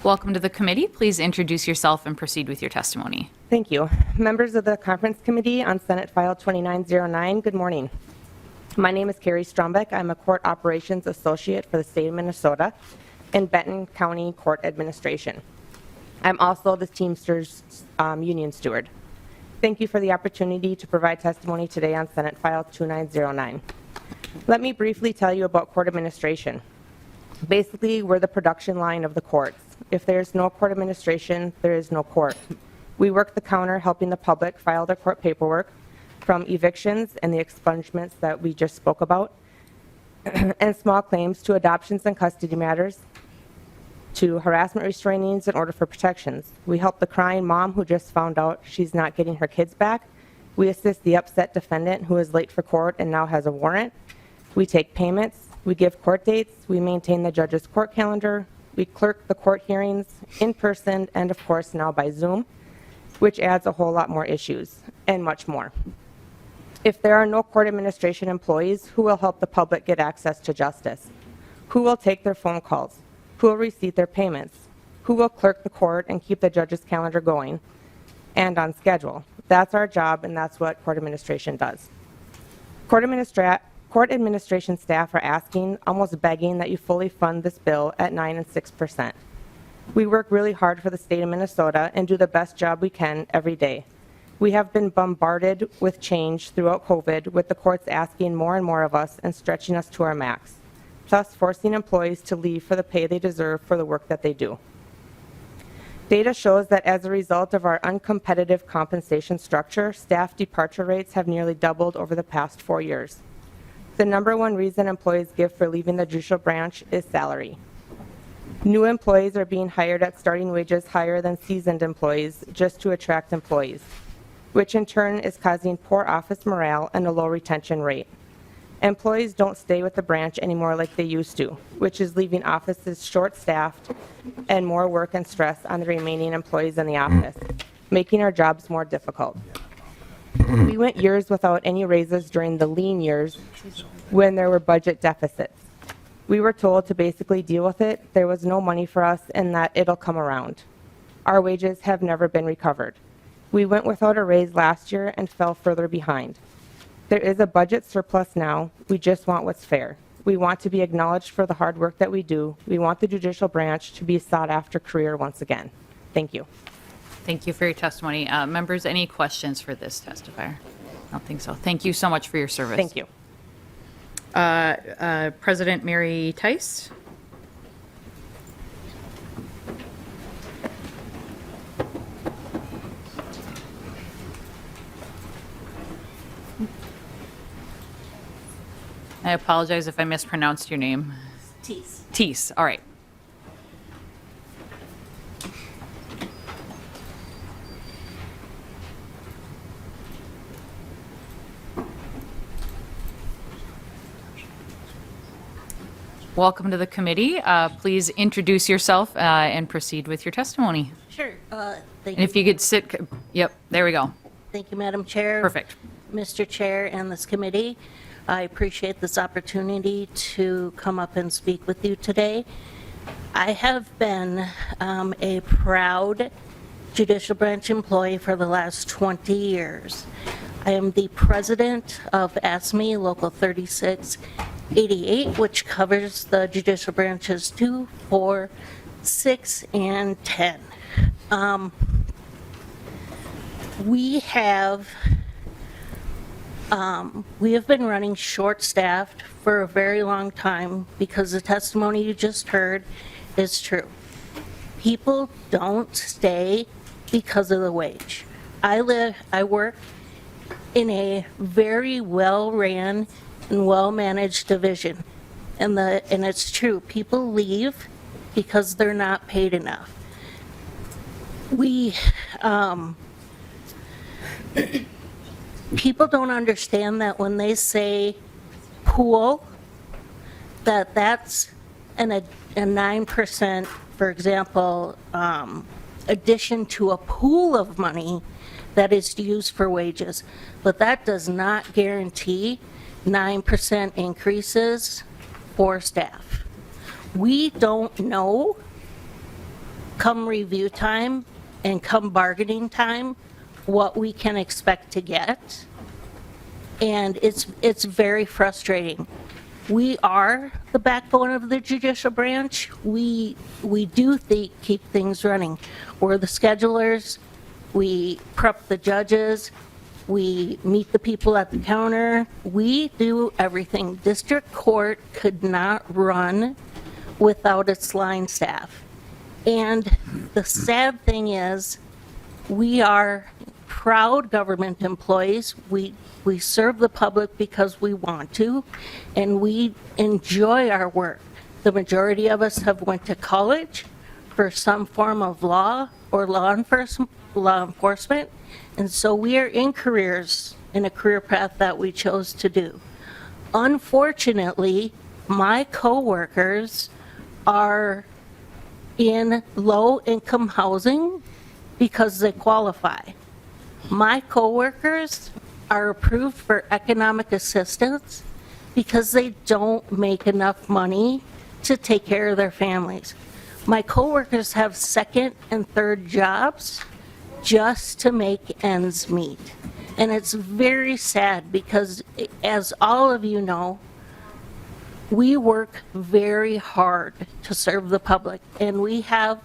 Welcome to the committee. Please introduce yourself and proceed with your testimony. Thank you. Members of the Conference Committee on Senate File 2909, good morning. My name is Carrie Strombeck. I'm a Court Operations Associate for the state of Minnesota in Benton County Court Administration. I'm also the Teamsters Union Steward. Thank you for the opportunity to provide testimony today on Senate File 2909. Let me briefly tell you about court administration. Basically, we're the production line of the courts. If there's no court administration, there is no court. We work the counter helping the public file their court paperwork, from evictions and the expungements that we just spoke about, and small claims to adoptions and custody matters, to harassment restrainings and order for protections. We help the crying mom who just found out she's not getting her kids back. We assist the upset defendant who is late for court and now has a warrant. We take payments. We give court dates. We maintain the judge's court calendar. We clerk the court hearings in person and, of course, now by Zoom, which adds a whole lot more issues and much more. If there are no court administration employees, who will help the public get access to justice? Who will take their phone calls? Who will receipt their payments? Who will clerk the court and keep the judge's calendar going and on schedule? That's our job, and that's what court administration does. Court administration staff are asking, almost begging, that you fully fund this bill at 9% and 6%. We work really hard for the state of Minnesota and do the best job we can every day. We have been bombarded with change throughout COVID, with the courts asking more and more of us and stretching us to our max, plus forcing employees to leave for the pay they deserve for the work that they do. Data shows that as a result of our uncompetitive compensation structure, staff departure rates have nearly doubled over the past 4 years. The #1 reason employees give for leaving the judicial branch is salary. New employees are being hired at starting wages higher than seasoned employees just to attract employees, which in turn is causing poor office morale and a low retention rate. Employees don't stay with the branch anymore like they used to, which is leaving offices short-staffed and more work and stress on the remaining employees in the office, making our jobs more difficult. We went years without any raises during the lean years when there were budget deficits. We were told to basically deal with it. There was no money for us and that it'll come around. Our wages have never been recovered. We went without a raise last year and fell further behind. There is a budget surplus now. We just want what's fair. We want to be acknowledged for the hard work that we do. We want the judicial branch to be a sought-after career once again. Thank you. Thank you for your testimony. Members, any questions for this testifier? I don't think so. Thank you so much for your service. Thank you. President Mary Tice. I apologize if I mispronounced your name. Tease. Tease, all right. Welcome to the committee. Please introduce yourself and proceed with your testimony. Sure. Thank And you. if you could sit, yep, there we go. Thank you, Madam Chair. Perfect. Mr. Chair and this committee. I appreciate this opportunity to come up and speak with you today. I have been a proud judicial branch employee for the last 20 years. I am the president of ASME Local 3688, which covers the judicial branches 2, 4, 6, and 10. We have been running short-staffed for a very long time because the testimony you just heard is true. People don't stay because of the wage. I work in a very well-ran and well-managed division, and it's true. People leave because they're not paid enough. People don't understand that when they say pool, that's a 9%, for example, addition to a pool of money that is used for wages. But that does not guarantee 9% increases for staff. We don't know come review time and come bargaining time, what we can expect to get. And it's very frustrating. We are the backbone of the judicial branch. We do keep things running. We're the schedulers. We prep the judges. We meet the people at the counter. We do everything. District court could not run without its line staff. And the sad thing is, we are proud government employees. We serve the public because we want to, and we enjoy our work. The majority of us have went to college for some form of law or law enforcement, and so we are in careers, in a career path that we chose to do. Unfortunately, my coworkers are in low-income housing because they qualify. My coworkers are approved for economic assistance because they don't make enough money to take care of their families. My coworkers have second and third jobs just to make ends meet. And it's very sad because, as all of you know, we work very hard to serve the public, and we have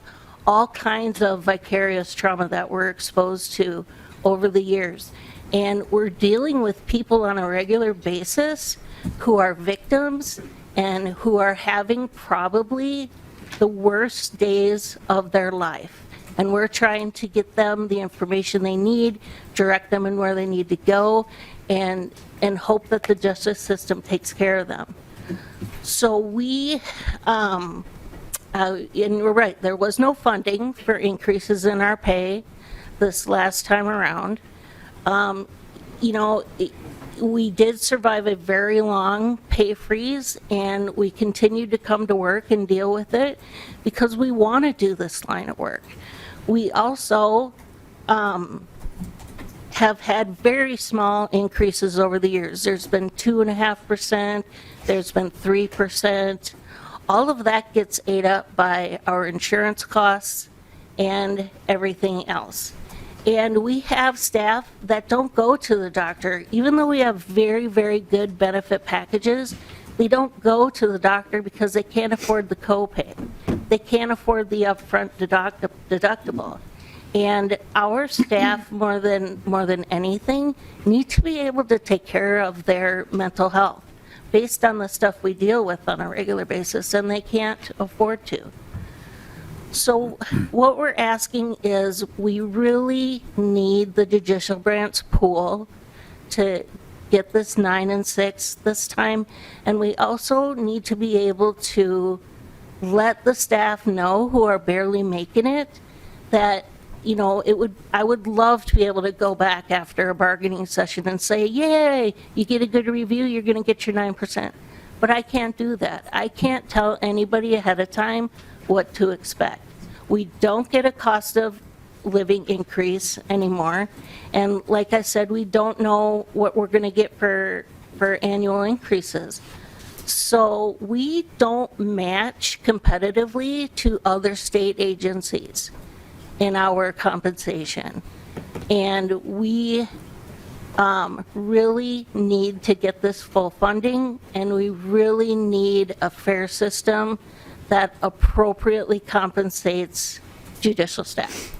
all kinds of vicarious trauma that we're exposed to over the years. And we're dealing with people on a regular basis who are victims and who are having probably the worst days of their life. And we're trying to get them the information they need, direct them in where they need to go, and hope that the justice system takes care of them. So we, and we're right, there was no funding for increases in our pay this last time around. You know, we did survive a very long pay freeze, and we continued to come to work and deal with it because we want to do this line of work. We also have had very small increases over the years. There's been 2.5%, there's been 3%. All of that gets ate up by our insurance costs and everything else. And we have staff that don't go to the doctor. Even though we have very, very good benefit packages, they don't go to the doctor because they can't afford the copay. They can't afford the upfront deductible. And our staff, more than anything, need to be able to take care of their mental health based on the stuff we deal with on a regular basis, and they can't afford to. So what we're asking is, we really need the judicial branch pool to get this 9 and 6 this time, and we also need to be able to let the staff know who are barely making it that, you know, I would love to be able to go back after a bargaining session and say, yay, you get a good review, you're going to get your 9%. But I can't do that. I can't tell anybody ahead of time what to expect. We don't get a cost of living increase anymore. And like I said, we don't know what we're going to get for annual increases. So we don't match competitively to other state agencies in our compensation. And we really need to get this full funding, and we really need a fair system that appropriately compensates judicial staff.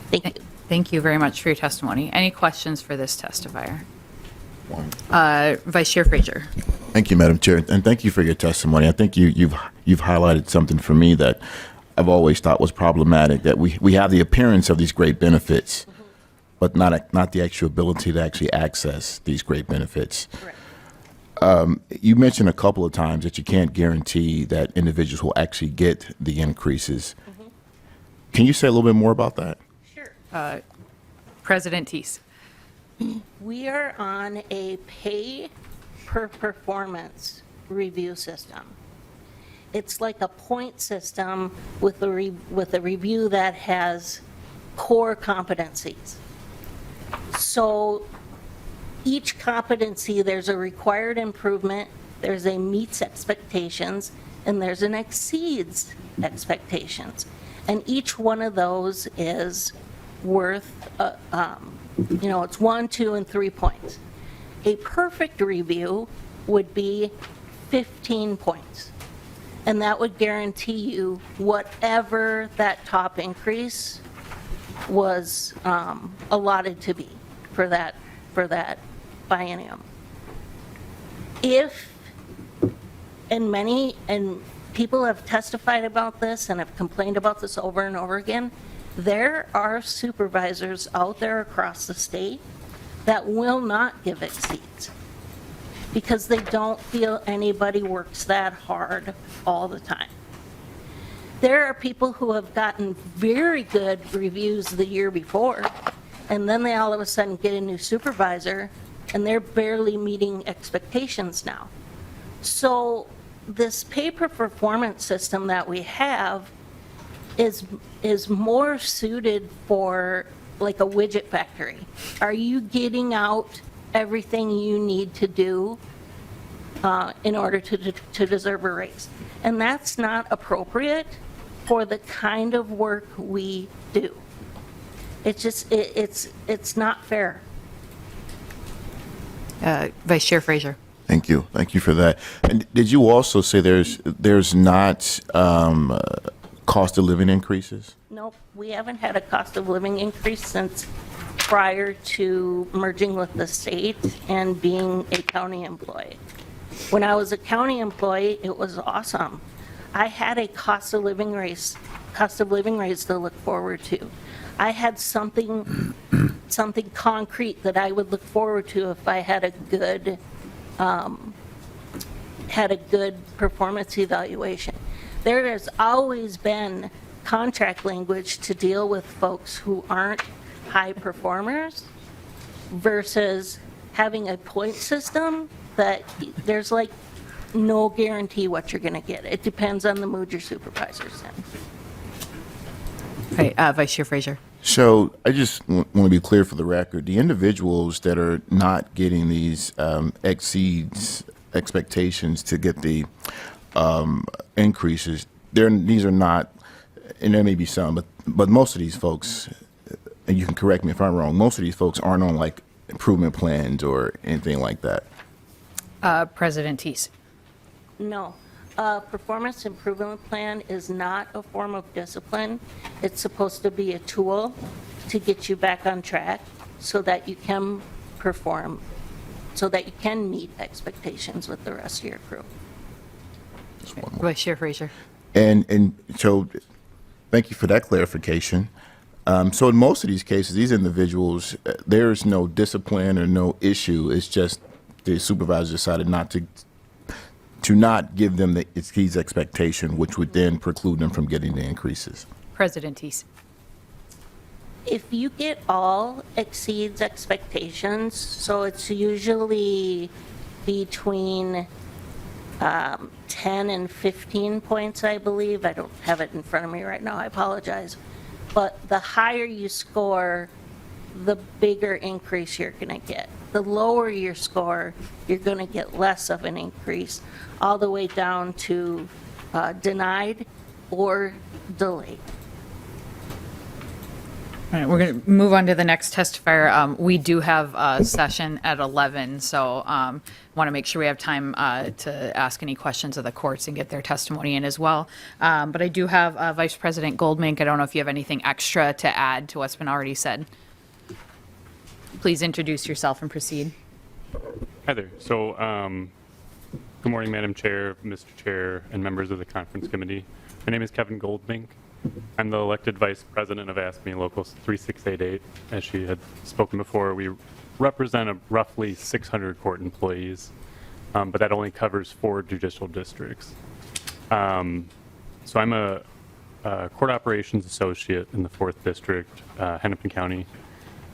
Thank you. Thank you very much for your testimony. Any questions for this testifier? Vice Chair Frazier. Thank you, Madam Chair, and thank you for your testimony. I think you've highlighted something for me that I've always thought was problematic, that we have the appearance of these great benefits, but not the actual ability to actually access these great benefits. Correct. You mentioned a couple of times that you can't guarantee that individuals will actually get the increases. Mm-hmm. Can you say a little bit more about that? Sure. President Teese. We are on a pay per performance review system. It's like a point system with a review that has core competencies. So each competency, there's a required improvement, there's a meets expectations, and there's an exceeds expectations. And each one of those is worth, it's 1, 2, and 3 points. A perfect review would be 15 points. And that would guarantee you whatever that top increase was allotted to be for that biennium. If, and people have testified about this and have complained about this over and over again, there are supervisors out there across the state that will not give exceeds because they don't feel anybody works that hard all the time. There are people who have gotten very good reviews the year before, and then they all of a sudden get a new supervisor, and they're barely meeting expectations now. So this pay-per-performance system that we have is more suited for like a widget factory. Are you getting out everything you need to do in order to deserve a raise? And that's not appropriate for the kind of work we do. It's just, it's not fair. Vice Chair Frazier. Thank you. Thank you for that. And did you also say there's not cost of living increases? Nope, we haven't had a cost of living increase since prior to merging with the state and being a county employee. When I was a county employee, it was awesome. I had a cost of living raise to look forward to. I had something concrete that I would look forward to if I had a good performance evaluation. There has always been contract language to deal with folks who aren't high performers versus having a point system that there's like no guarantee what you're going to get. It depends on the mood your supervisor's in. Right, Vice Chair Frazier. So I just want to be clear for the record, the individuals that are not getting these exceeds expectations to get the increases, these are not, and there may be some, but most of these folks, and you can correct me if I'm wrong, most of these folks aren't on like improvement plans or anything like that. President Teese. No. Performance improvement plan is not a form of discipline. It's supposed to be a tool to get you back on track so that you can perform, so that you can meet expectations with the rest of your crew. Vice Chair Frazier. And so thank you for that clarification. So in most of these cases, these individuals, there's no discipline or no issue. It's just the supervisor decided not to not give them the exceeds expectation, which would then preclude them from getting the increases. President Teese. If you get all exceeds expectations, so it's usually between 10 and 15 points, I believe. I don't have it in front of me right now, I apologize. But the higher you score, the bigger increase you're going to get. The lower your score, you're going to get less of an increase, all the way down to denied or delayed. All right, we're going to move on to the next testifier. We do have a session at 11, so want to make sure we have time to ask any questions of the courts and get their testimony in as well. But I do have Vice President Goldmink. I don't know if you have anything extra to add to what's been already said. Please introduce yourself and proceed. Hi there. So, good morning, Madam Chair, Mr. Chair, and members of the conference committee. My name is Kevin Goldmink. I'm the elected Vice President of AFSCME Local 3688. As she had spoken before, we represent roughly 600 court employees, but that only covers 4 judicial districts. So I'm a court operations associate in the 4th District, Hennepin County,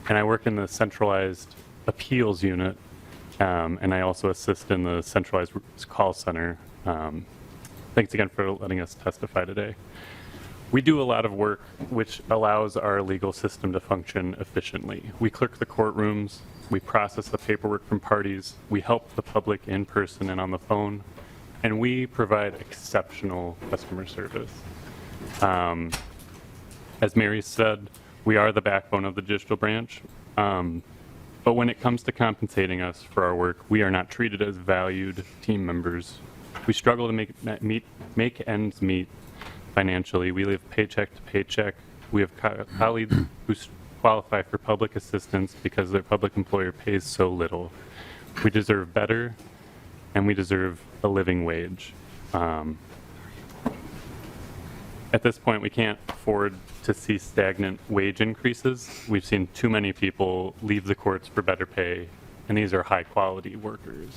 and I work in the centralized appeals unit, and I also assist in the centralized call center. Thanks again for letting us testify today. We do a lot of work which allows our legal system to function efficiently. We clerk the courtrooms, we process the paperwork from parties, we help the public in person and on the phone, and we provide exceptional customer service. As Mary said, we are the backbone of the judicial branch. But when it comes to compensating us for our work, we are not treated as valued team members. We struggle to make ends meet financially. We live paycheck to paycheck. We have colleagues who qualify for public assistance because their public employer pays so little. We deserve better, and we deserve a living wage. At this point, we can't afford to see stagnant wage increases. We've seen too many people leave the courts for better pay, and these are high-quality workers.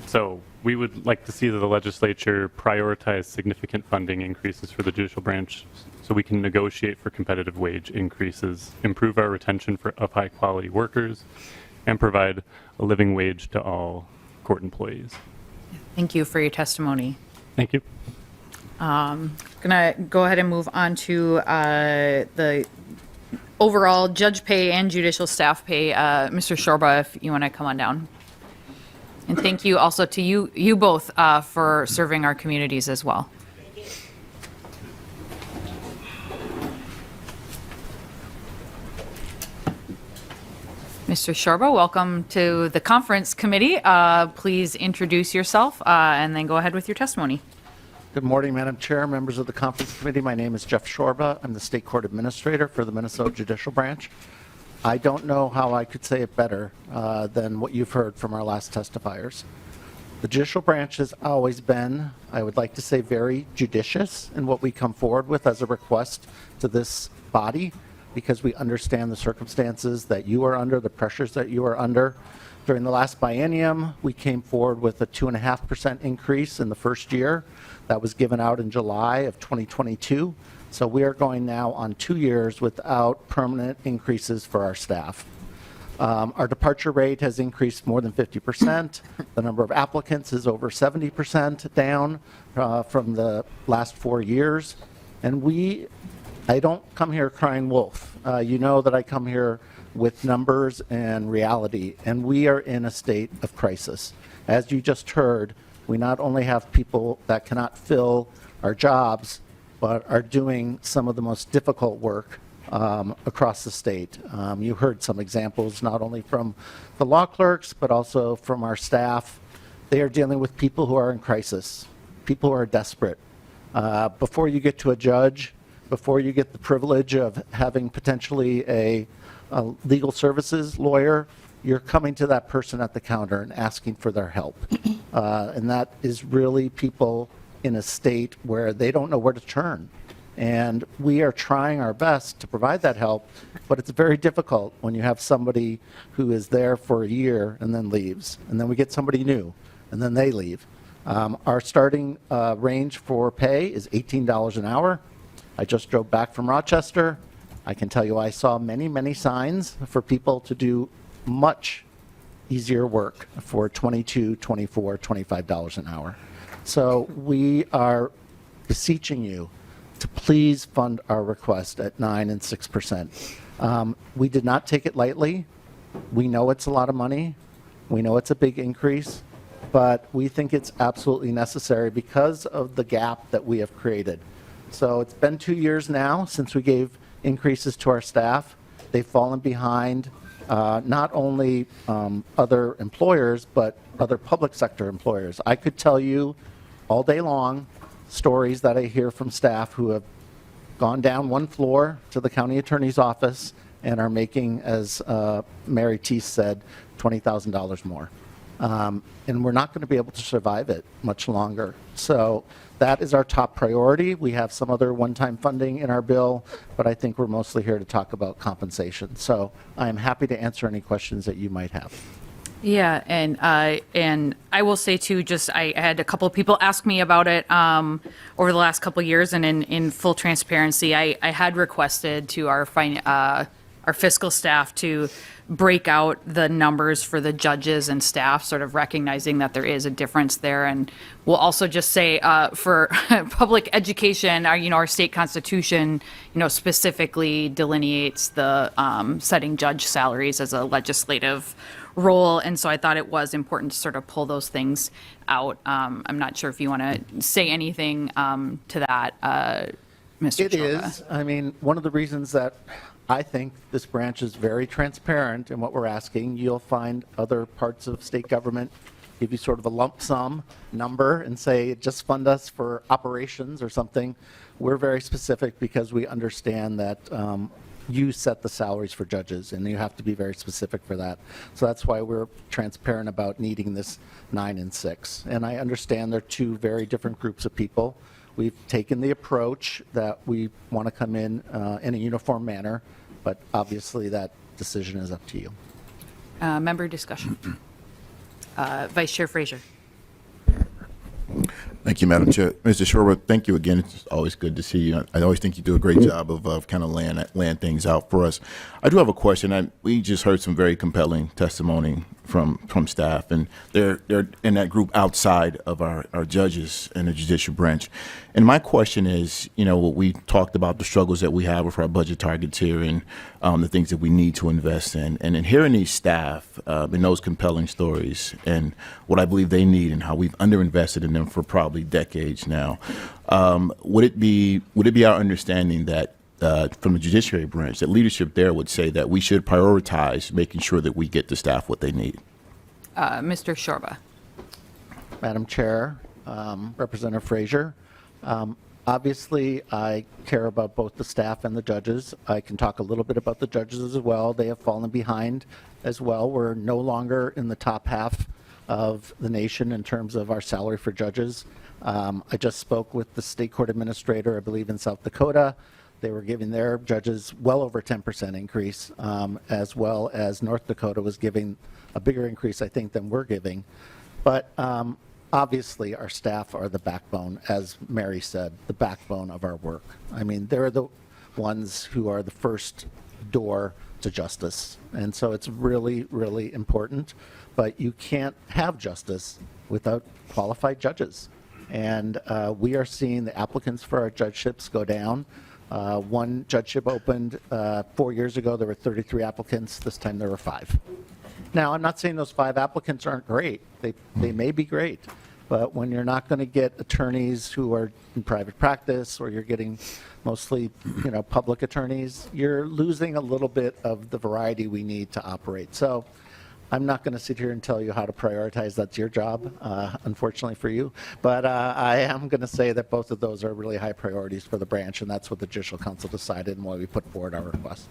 So we would like to see the legislature prioritize significant funding increases for the judicial branch so we can negotiate for competitive wage increases, improve our retention of high-quality workers, and provide a living wage to all court employees. Thank you for your testimony. Thank you. Gonna go ahead and move on to the overall judge pay and judicial staff pay. Mr. Shorba, if you want to come on down. And thank you also to you both for serving our communities as well. Mr. Shorba, welcome to the conference committee. Please introduce yourself and then go ahead with your testimony. Good morning, Madam Chair, members of the Conference Committee. My name is Jeff Shorba. I'm the State Court Administrator for the Minnesota Judicial Branch. I don't know how I could say it better than what you've heard from our last testifiers. The Judicial Branch has always been, I would like to say, very judicious in what we come forward with as a request to this body, because we understand the circumstances that you are under, the pressures that you are under. During the last biennium, we came forward with a 2.5% increase in the first year. That was given out in July of 2022. So we are going now on 2 years without permanent increases for our staff. Our departure rate has increased more than 50%. The number of applicants is over 70% down from the last 4 years. And I don't come here crying wolf. You know that I come here with numbers and reality, and we are in a state of crisis. As you just heard, we not only have people that cannot fill our jobs, but are doing some of the most difficult work across the state. You heard some examples not only from the law clerks, but also from our staff. They are dealing with people who are in crisis, people who are desperate. Before you get to a judge, before you get the privilege of having potentially a legal services lawyer, you're coming to that person at the counter and asking for their help. And that is really people in a state where they don't know where to turn. And we are trying our best to provide that help, but it's very difficult when you have somebody who is there for a year and then leaves. And then we get somebody new, and then they leave. Our starting range for pay is $18 an hour. I just drove back from Rochester. I can tell you I saw many, many signs for people to do much easier work for $22, $24, $25 an hour. So we are beseeching you to please fund our request at 9% and 6%. We did not take it lightly. We know it's a lot of money. We know it's a big increase, but we think it's absolutely necessary because of the gap that we have created. So it's been 2 years now since we gave increases to our staff. They've fallen behind not only other employers, but other public sector employers. I could tell you all day long stories that I hear from staff who have gone down one floor to the county attorney's office and are making, as Mary Teese said, $20,000 more. And we're not going to be able to survive it much longer. So that is our top priority. We have some other one-time funding in our bill, but I think we're mostly here to talk about compensation. So I am happy to answer any questions that you might have. Yeah, and I will say too, just I had a couple of people ask me about it over the last couple of years, and in full transparency, I had requested to our our fiscal staff to break out the numbers for the judges and staff, sort of recognizing that there is a difference there. And we'll also just say for public education, our state constitution, specifically delineates the setting judge salaries as a legislative role. And so I thought it was important to sort of pull those things out. I'm not sure if you want to say anything to that, Mr. It Chorba. is. I mean, one of the reasons that I think this branch is very transparent in what we're asking. You'll find other parts of state government give you sort of a lump sum number and say, just fund us for operations or something. We're very specific because we understand that you set the salaries for judges, and you have to be very specific for that. So that's why we're transparent about needing this 9 and 6. And I understand they're two very different groups of people. We've taken the approach that we want to come in a uniform manner, but obviously that decision is up to you. Member discussion. Vice Chair Frazier. Thank you, Madam Chair. Mr. Schorber, thank you again. It's always good to see you. I always think you do a great job of kind of laying things out for us. I do have a question. We just heard some very compelling testimony from staff, and they're in that group outside of our judges in the judicial branch. And my question is, what we talked about, the struggles that we have with our budget targets here and the things that we need to invest in. And in hearing these staff in those compelling stories and what I believe they need and how we've underinvested in them for probably decades now, would it be our understanding that from the judiciary branch, that leadership there would say that we should prioritize making sure that we get the staff what they need? Mr. Schorba. Madam Chair, Representative Frazier, obviously I care about both the staff and the judges. I can talk a little bit about the judges as well. They have fallen behind as well. We're no longer in the top half of the nation in terms of our salary for judges. I just spoke with the state court administrator, I believe in South Dakota. They were giving their judges well over 10% increase, as well as North Dakota was giving a bigger increase, I think, than we're giving. But obviously, our staff are the backbone, as Mary said, the backbone of our work. I mean, they're the ones who are the first door to justice. And so it's really, really important. But you can't have justice without qualified judges. And we are seeing the applicants for our judgeships go down. One judgeship opened 4 years ago. There were 33 applicants. This time there were 5. Now, I'm not saying those 5 applicants aren't great. They may be great. But when you're not going to get attorneys who are in private practice, or you're getting mostly, public attorneys, you're losing a little bit of the variety we need to operate. So I'm not going to sit here and tell you how to prioritize. That's your job, unfortunately for you. But I am going to say that both of those are really high priorities for the branch, and that's what the Judicial Council decided and why we put forward our request.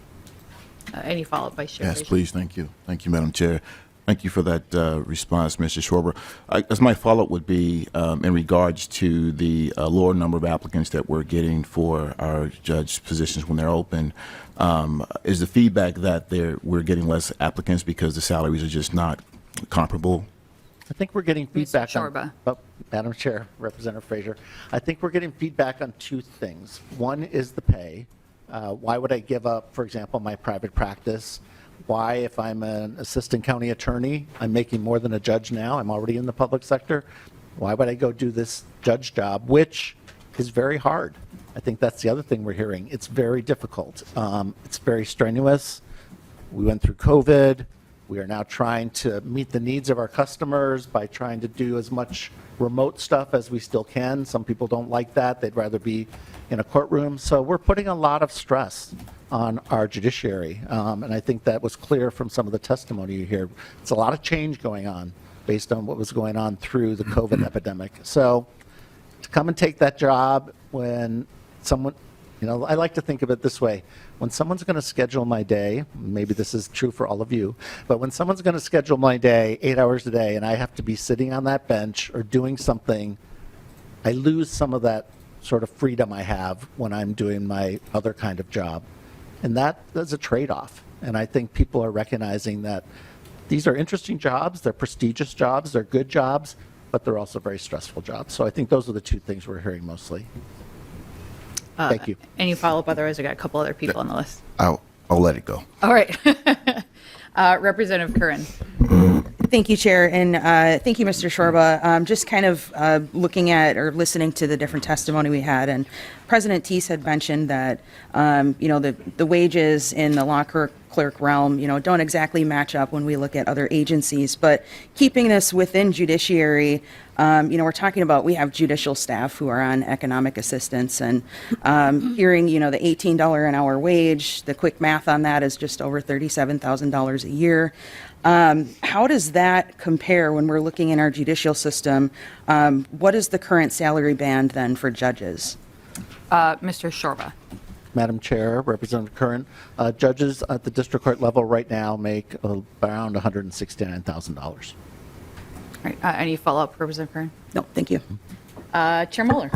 Any follow-up, Vice Chair? Yes, Frazier? please. Thank you. Thank you, Madam Chair. Thank you for that response, Mr. Schorber. As my follow-up would be in regards to the lower number of applicants that we're getting for our judge positions when they're open, is the feedback that we're getting less applicants because the salaries are just not comparable? I think we're getting feedback Schorba. Madam Chair, Representative Frazier, I think we're getting feedback on 2 things. One is the pay. Why would I give up, for example, my private practice? Why, if I'm an assistant county attorney, I'm making more than a judge now, I'm already in the public sector, why would I go do this judge job, which is very hard? I think that's the other thing we're hearing. It's very difficult. It's very strenuous. We went through COVID. We are now trying to meet the needs of our customers by trying to do as much remote stuff as we still can. Some people don't like that. They'd rather be in a courtroom. So we're putting a lot of stress on our judiciary. And I think that was clear from some of the testimony you hear. It's a lot of change going on based on what was going on through the COVID epidemic. So to come and take that job when someone, I like to think of it this way. When someone's going to schedule my day, maybe this is true for all of you, but when someone's going to schedule my day 8 hours a day and I have to be sitting on that bench or doing something, I lose some of that sort of freedom I have when I'm doing my other kind of job. And that's a trade-off. And I think people are recognizing that these are interesting jobs, they're prestigious jobs, they're good jobs, but they're also very stressful jobs. So I think those are the 2 things we're hearing mostly. Thank you. Any follow-up? Otherwise, I got a couple other people on the list. I I'll let it go. All right. Representative Curran. Thank you, Chair, and thank you, Mr. Shorba. Just kind of looking at or listening to the different testimony we had, and President Teese had mentioned that, the wages in the law clerk realm, don't exactly match up when we look at other agencies, but keeping this within judiciary, we're talking about, we have judicial staff who are on economic assistance, and hearing, the $18 an hour wage, the quick math on that is just over $37,000 a year. How does that compare when we're looking in our judicial system? What is the current salary band then for judges? Mr. Shorba. Madam Chair, Representative Curran, judges at the district court level right now make around $169,000. All right. Any follow-up, Representative Curran? No, thank you. Chair Mueller.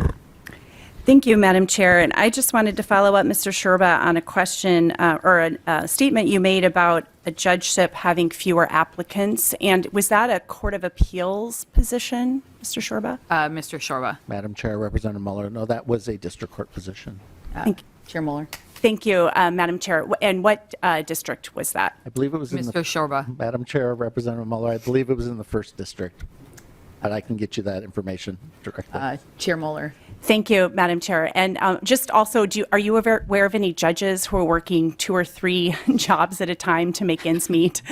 Thank you, Madam Chair. And I just wanted to follow up, Mr. Shorba, on a question or a statement you made about a judgeship having fewer applicants. And was that a Court of Appeals position, Mr. Shorba? Mr. Shorba. Madam Chair, Representative Mueller, no, that was a district court position. Chair Mueller. Thank you, Madam Chair. And what district was that? I believe it was in Mr. the, Shorba. Madam Chair, Representative Mueller, I believe it was in the 1st District. And I can get you that information directly. Chair Mueller. Thank you, Madam Chair. And just also, are you aware of any judges who are working 2 or 3 jobs at a time to make ends meet?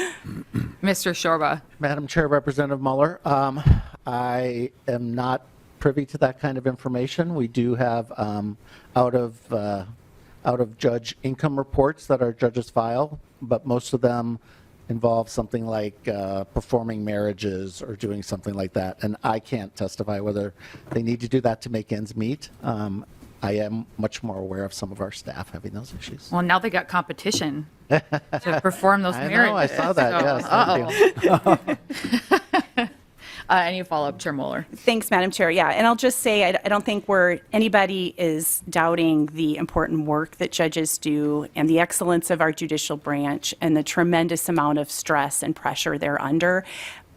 Mr. Shorba. Madam Chair, Representative Mueller, I am not privy to that kind of information. We do have out of judge income reports that our judges file, but most of them involve something like performing marriages or doing something like that. And I can't testify whether they need to do that to make ends meet. I am much more aware of some of our staff having those issues. Well, now they got competition to perform those I marriages. know, I saw that, So, yes. Thank you. Any follow-up, Chair Mueller? Thanks, Madam Chair. Yeah, and I'll just say, I don't think anybody is doubting the important work that judges do and the excellence of our judicial branch and the tremendous amount of stress and pressure they're under.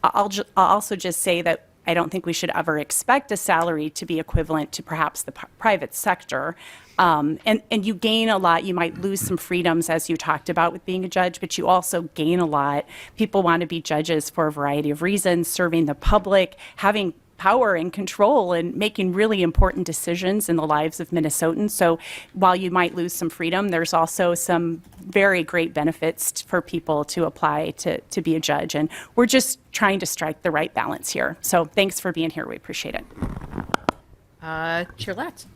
I'll also just say that I don't think we should ever expect a salary to be equivalent to perhaps the private sector. And you gain a lot. You might lose some freedoms, as you talked about, with being a judge, but you also gain a lot. People want to be judges for a variety of reasons, serving the public, having power and control, and making really important decisions in the lives of Minnesotans. So while you might lose some freedom, there's also some very great benefits for people to apply to be a judge. And we're just trying to strike the right balance here. So thanks for being here. We appreciate it. Chair Latz.